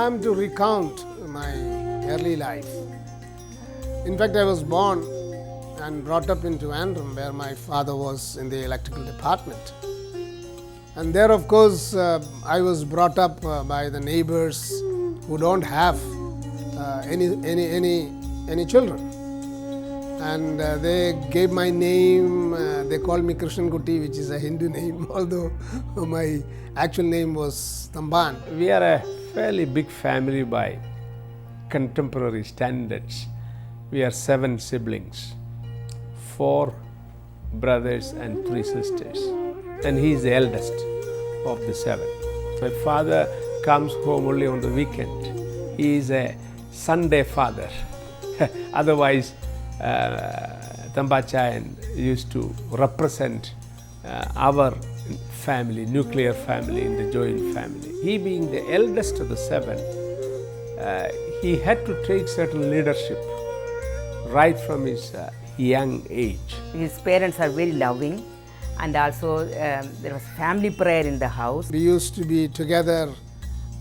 am to recount my early life, in fact, I was born and brought up in Trivandrum, where my father was in the electrical department. And there, of course, I was brought up by the neighbors who don't have any children. And they gave my name, they called me Krishan Kuti, which is a Hindu name, although my actual name was Tamban. We are a fairly big family by contemporary standards. We are 7 siblings, 4 brothers and 3 sisters. And he is the eldest of the 7. My father comes home only on the weekend. He is a Sunday father. Otherwise, Tambachayan used to represent our family, nuclear family in the joint family. He being the eldest of the 7, he had to take certain leadership right from his young age. His parents are very loving, and also there was family prayer in the house. We used to be together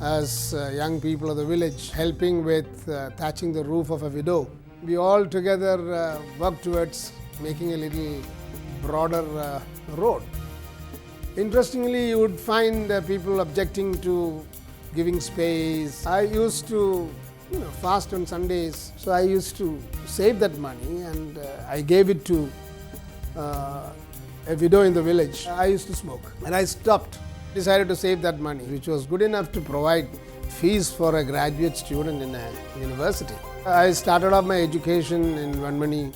as young people of the village, helping with thatching the roof of a widow. We all together worked towards making a little broader road. Interestingly, you would find people objecting to giving space. I used to fast on Sundays, so I used to save that money and I gave it to a widow in the village. I used to smoke and I stopped. Decided to save that money, which was good enough to provide fees for a graduate student in a university. I started off my education in Vanmani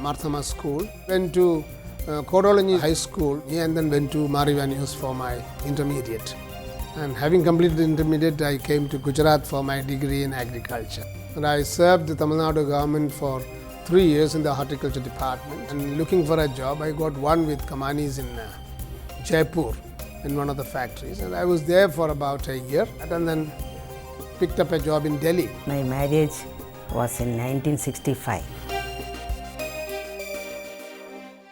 Marthama School, went to Kodolanyi High School and then went to Marivanius for my intermediate. And having completed intermediate, I came to Gujarat for my degree in agriculture. And I served the Tamil Nadu government for 3 years in the horticulture department. And looking for a job, I got one with Kamanis in Jaipur in one of the factories. And I was there for about a year and then picked up a job in Delhi. My marriage was in 1965.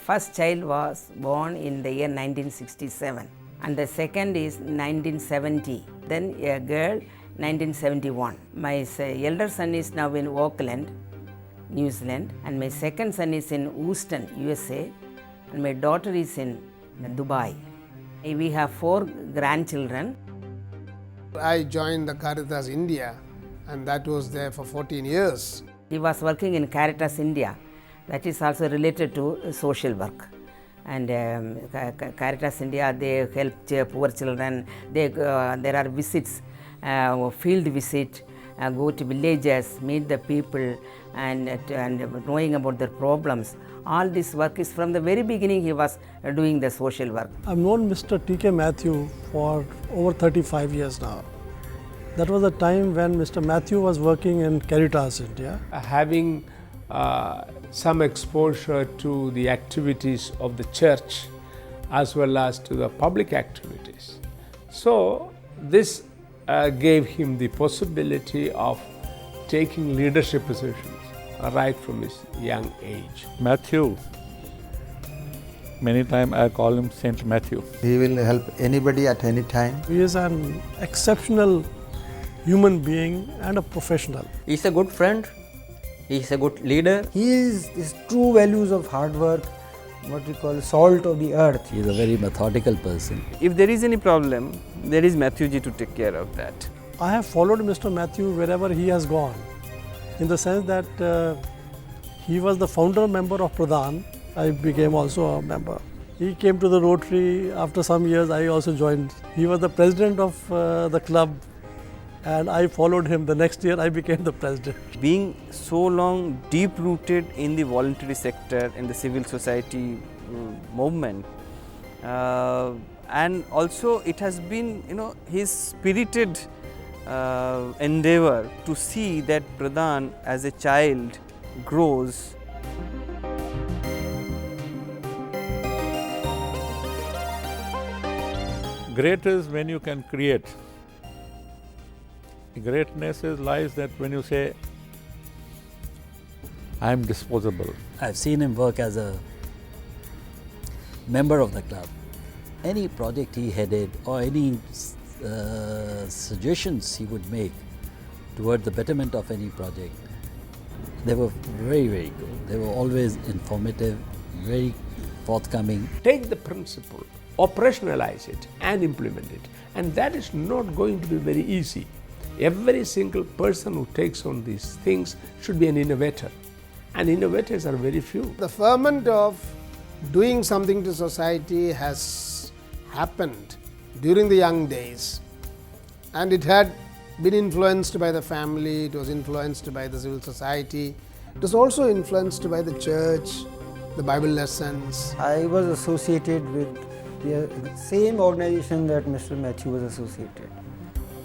First child was born in the year 1967. And the second is 1970. Then a girl, 1971. My elder son is now in Auckland, New Zealand, and my second son is in Houston, USA, and my daughter is in Dubai. We have 4 grandchildren. I joined the Caritas India, and that was there for 14 years. He was working in Caritas India. That is also related to social work. And Caritas India, they help poor children. There are visits, field visit, go to villages, meet the people and knowing about their problems. All this work is from the very beginning he was doing the social work. I've known Mr. T K Mathew for over 35 years now. That was the time when Mr. Mathew was working in Caritas India. Having some exposure to the activities of the church as well as to the public activities. So this gave him the possibility of taking leadership positions right from his young age. Mathew, many times I call him Saint Mathew. He will help anybody at any time. He is an exceptional human being and a professional. He is a good friend. He is a good leader. His true values of hard work, what we call salt of the earth. He is a very methodical person. If there is any problem, there is Mathew ji to take care of that. I have followed Mr. Mathew wherever he has gone, in the sense that he was the founder member of Pradhan. I became also a member. He came to the Rotary. After some years, I also joined. He was the president of the club, and I followed him. The next year, I became the president. Being so long deep-rooted in the voluntary sector, in the civil society movement, and also it has been, his spirited endeavor to see that Pradhan as a child grows. Great is when you can create. Greatness lies that when you say, I am disposable. I've seen him work as a member of the club. Any project he headed or any suggestions he would make toward the betterment of any project, they were very, very good. They were always informative, very forthcoming. Take the principle, operationalize it and implement it, and that is not going to be very easy. Every single person who takes on these things should be an innovator, and innovators are very few. The ferment of doing something to society has happened during the young days, and it had been influenced by the family, it was influenced by the civil society, it was also influenced by the church, the Bible lessons. I was associated with the same organization that Mr. Mathew was associated.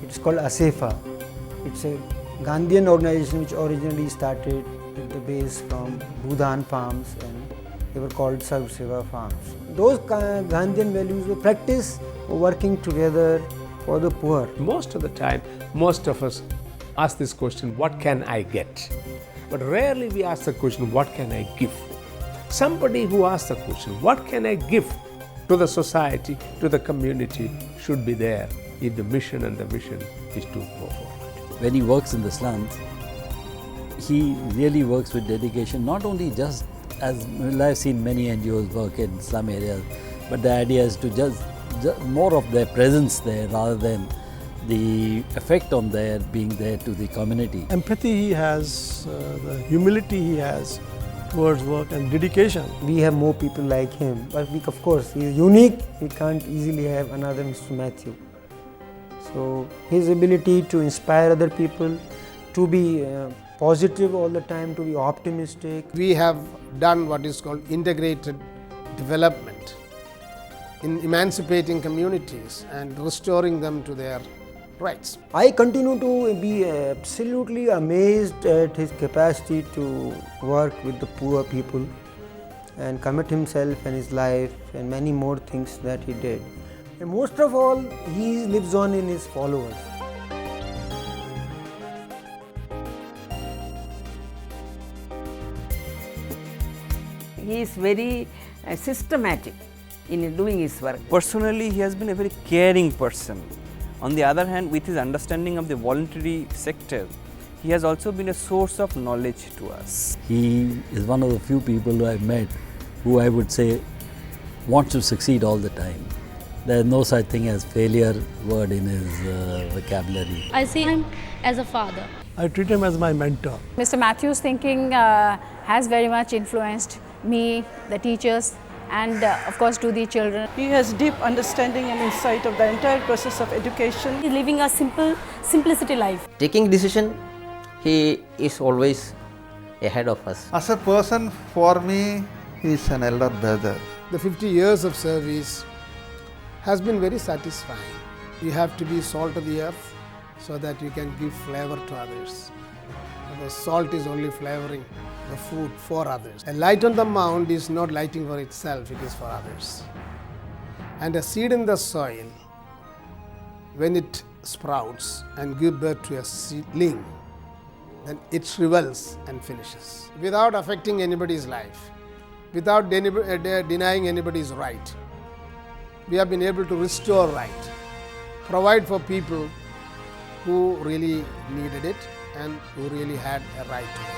It's called ASEFA. It's a Gandhian organization which originally started at the base from Bhudan farms, and they were called Sarv Seva farms. Those Gandhian values were practiced working together for the poor. Most of the time, most of us ask this question, what can I get? But rarely we ask the question, what can I give? Somebody who asks the question, what can I give to the society, to the community, should be there if the mission and the vision is to go forward. When he works in the slums, he really works with dedication, not only just as I've seen many NGOs work in slum areas, but the idea is to just more of their presence there rather than the effect on their being there to the community. Empathy he has, the humility he has towards work and dedication. We have more people like him, but of course he is unique. We can't easily have another Mr. Mathew. So his ability to inspire other people, to be positive all the time, to be optimistic. We have done what is called integrated development in emancipating communities and restoring them to their rights. I continue to be absolutely amazed at his capacity to work with the poor people and commit himself and his life and many more things that he did. And most of all, he lives on in his followers. He is very systematic in doing his work. Personally, he has been a very caring person. On the other hand, with his understanding of the voluntary sector, he has also been a source of knowledge to us. He is one of the few people who I've met who I would say wants to succeed all the time. There is no such thing as failure word in his vocabulary. I see him as a father. I treat him as my mentor. Mr. Mathew's thinking has very much influenced me, the teachers, and of course to the children. He has deep understanding and insight of the entire process of education. He's living a simplicity life. Taking decision, he is always ahead of us. As a person, for me, he is an elder brother. The 50 years of service has been very satisfying. You have to be salt of the earth so that you can give flavor to others. The salt is only flavoring the food for others. A light on the mount is not lighting for itself, it is for others. And a seed in the soil, when it sprouts and gives birth to a seedling, then it shrivels and finishes. Without affecting anybody's life, without denying anybody's right, we have been able to restore right, provide for people who really needed it and who really had a right to it.